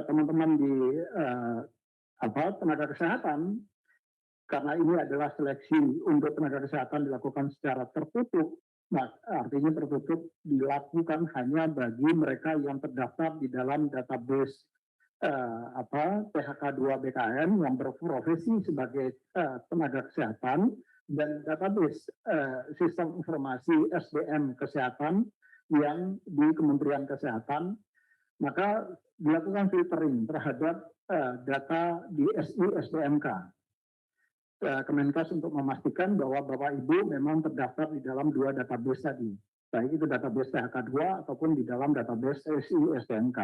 teman-teman di tenaga kesehatan, karena ini adalah seleksi untuk tenaga kesehatan dilakukan secara tertutup. Nah, artinya tertutup dilakukan hanya bagi mereka yang terdaftar di dalam database PHK2 BKN yang berprofesi sebagai tenaga kesehatan dan database sistem informasi SDM kesehatan yang di Kementerian Kesehatan, maka dilakukan filtering terhadap data di SI SDMK. Kemenkes untuk memastikan bahwa Bapak Ibu memang terdaftar di dalam dua database tadi, baik itu database PHK2 ataupun di dalam database SI SDMK.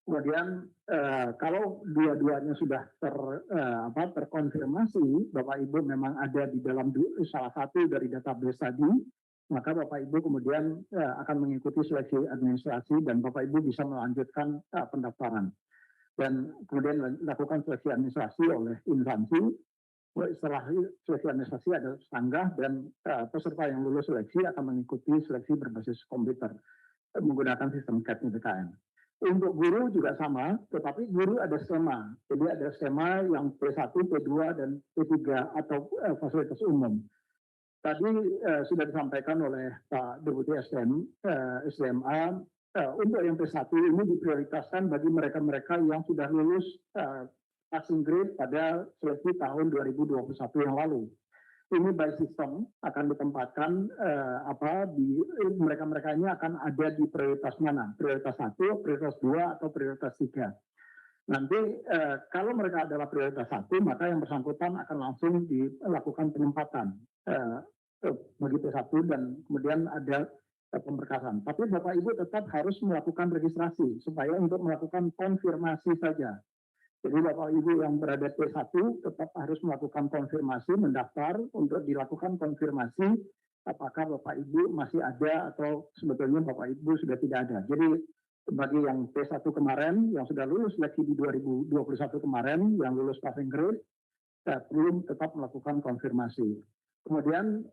Kemudian kalau dua-duanya sudah terkonfirmasi Bapak Ibu memang ada di dalam salah satu dari database tadi, maka Bapak Ibu kemudian akan mengikuti seleksi administrasi dan Bapak Ibu bisa melanjutkan pendaftaran. Dan kemudian lakukan seleksi administrasi oleh instansi. Setelah seleksi administrasi ada sanggah dan peserta yang lulus seleksi akan mengikuti seleksi berbasis komputer menggunakan sistem CAT-BKN. Untuk guru juga sama, tetapi guru ada skema. Jadi ada skema yang P1, P2, dan P3 atau fasilitas umum. Tadi sudah disampaikan oleh Pak Deputi SDMA, untuk yang P1 ini diprioritaskan bagi mereka-mereka yang sudah lulus passing grade pada seleksi tahun 2021 yang lalu. Ini by system akan ditempatkan di mereka-mereka ini akan ada di prioritas mana? Prioritas 1, prioritas 2, atau prioritas 3. Nanti kalau mereka adalah prioritas 1, maka yang bersangkutan akan langsung dilakukan penempatan bagi P1 dan kemudian ada pemberkasan. Tapi Bapak Ibu tetap harus melakukan registrasi supaya untuk melakukan konfirmasi saja. Jadi Bapak Ibu yang berada P1 tetap harus melakukan konfirmasi, mendaftar untuk dilakukan konfirmasi apakah Bapak Ibu masih ada atau sebetulnya Bapak Ibu sudah tidak ada. Jadi bagi yang P1 kemarin, yang sudah lulus seleksi di 2021 kemarin, yang lulus passing grade, belum tetap melakukan konfirmasi. Kemudian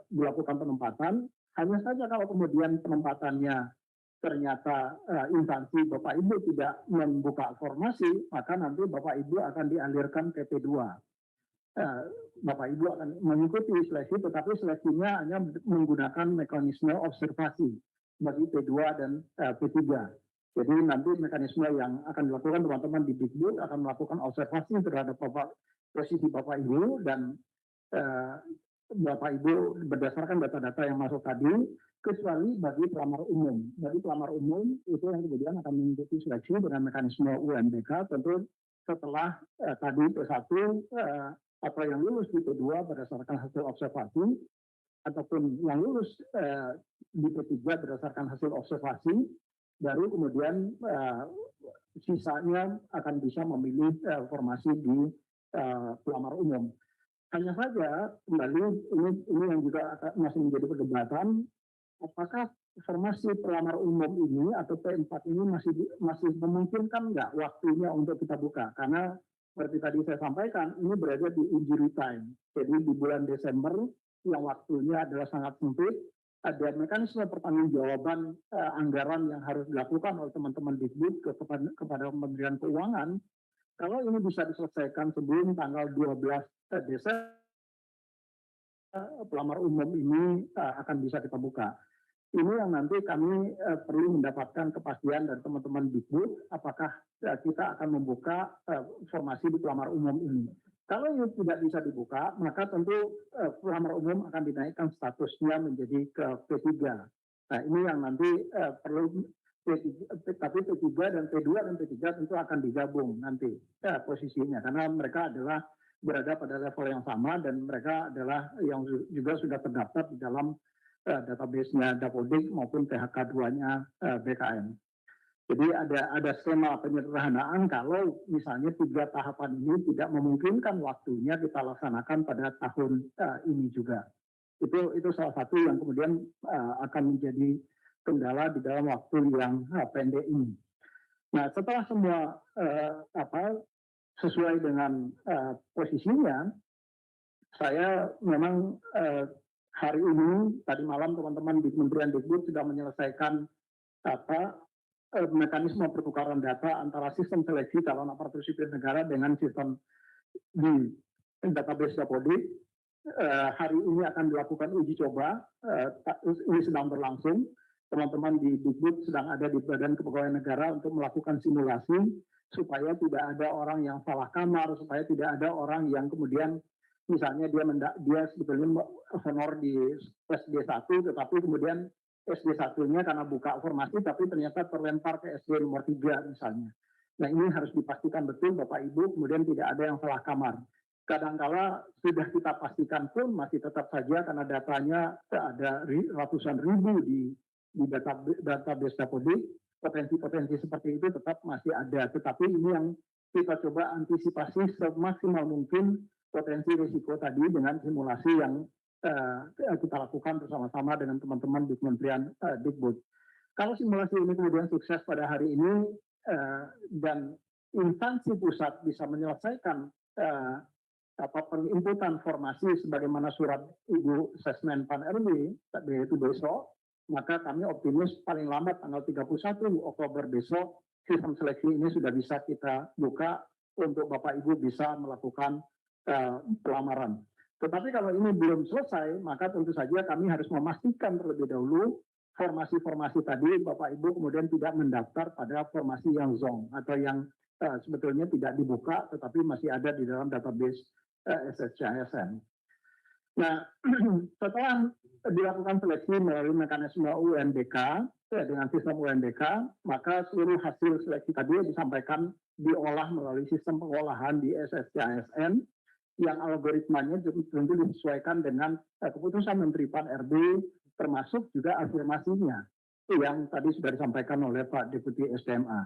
dilakukan penempatan, hanya saja kalau kemudian penempatannya ternyata instansi Bapak Ibu tidak membuka formasi, maka nanti Bapak Ibu akan dialirkan ke P2. Bapak Ibu akan mengikuti seleksi, tetapi seleksinya hanya menggunakan mekanisme observasi bagi P2 dan P3. Jadi nanti mekanisme yang akan dilakukan teman-teman di Dikbud akan melakukan observasi terhadap posisi Bapak Ibu dan Bapak Ibu berdasarkan data-data yang masuk tadi, kecuali bagi pelamar umum. Bagi pelamar umum itu yang kemudian akan mengikuti seleksi dengan mekanisme UMBK, tentu setelah tadi P1 atau yang lulus di P2 berdasarkan hasil observasi, ataupun yang lulus di P3 berdasarkan hasil observasi, baru kemudian sisanya akan bisa memilih formasi di pelamar umum. Hanya saja kembali ini yang juga masih menjadi perdebatan, apakah formasi pelamar umum ini atau P4 ini masih memungkinkan nggak waktunya untuk kita buka? Karena seperti tadi saya sampaikan, ini berada di injury time. Jadi di bulan Desember yang waktunya adalah sangat sempit, ada mekanisme pertanggungjawaban anggaran yang harus dilakukan oleh teman-teman Dikbud kepada Kementerian Keuangan. Kalau ini bisa diselesaikan sebelum tanggal 12 Desember, pelamar umum ini akan bisa kita buka. Ini yang nanti kami perlu mendapatkan kepastian dari teman-teman Dikbud, apakah kita akan membuka formasi di pelamar umum ini. Kalau ini tidak bisa dibuka, maka tentu pelamar umum akan dinaikkan statusnya menjadi ke P3. Nah ini yang nanti perlu tapi P3 dan P2 dan P3 tentu akan digabung nanti posisinya, karena mereka adalah berada pada level yang sama dan mereka adalah yang juga sudah terdaftar di dalam database-nya Dapodik maupun PHK2-nya BKN. Jadi ada skema penyederhanaan kalau misalnya 3 tahapan ini tidak memungkinkan waktunya kita laksanakan pada tahun ini juga. Itu salah satu yang kemudian akan menjadi kendala di dalam waktu yang pendek ini. Nah, setelah semua sesuai dengan posisinya, saya memang hari ini tadi malam teman-teman di Kementerian Dikbud sudah menyelesaikan mekanisme pertukaran data antara sistem seleksi calon aparatur sipil negara dengan sistem di database Dapodik. Hari ini akan dilakukan uji coba, ini sedang berlangsung. Teman-teman di Dikbud sedang ada di Badan Kepegawaian Negara untuk melakukan simulasi supaya tidak ada orang yang salah kamar, supaya tidak ada orang yang kemudian misalnya dia sebetulnya honor di SD 1, tetapi kemudian SD 1-nya karena buka formasi tapi ternyata terlempar ke SD nomor 3 misalnya. Nah, ini harus dipastikan betul Bapak Ibu, kemudian tidak ada yang salah kamar. Kadangkala sudah kita pastikan pun masih tetap saja karena datanya ada ratusan ribu di database Dapodik, potensi-potensi seperti itu tetap masih ada. Tetapi ini yang kita coba antisipasi semaksimal mungkin potensi risiko tadi dengan simulasi yang kita lakukan bersama-sama dengan teman-teman di Kementerian Dikbud. Kalau simulasi ini kemudian sukses pada hari ini dan instansi pusat bisa menyelesaikan penginputan formasi sebagaimana surat Ibu Sesmen Pan RB yaitu besok, maka kami optimis paling lambat tanggal 31 Oktober besok sistem seleksi ini sudah bisa kita buka untuk Bapak Ibu bisa melakukan pelamaran. Tetapi kalau ini belum selesai, maka tentu saja kami harus memastikan terlebih dahulu formasi-formasi tadi Bapak Ibu kemudian tidak mendaftar pada formasi yang zong atau yang sebetulnya tidak dibuka tetapi masih ada di dalam database SSCASN. Nah, setelah dilakukan seleksi melalui mekanisme UNBK dengan sistem UNBK, maka seluruh hasil seleksi tadi disampaikan diolah melalui sistem pengolahan di SSCASN yang algoritmanya tentu disesuaikan dengan keputusan Menteri Pan RB termasuk juga afirmasinya yang tadi sudah disampaikan oleh Pak Deputi SDMA.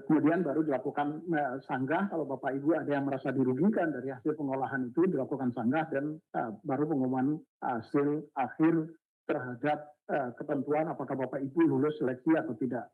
Kemudian baru dilakukan sanggah kalau Bapak Ibu ada yang merasa dirugikan dari hasil pengolahan itu dilakukan sanggah dan baru pengumuman hasil akhir terhadap ketentuan apakah Bapak Ibu lulus seleksi atau tidak.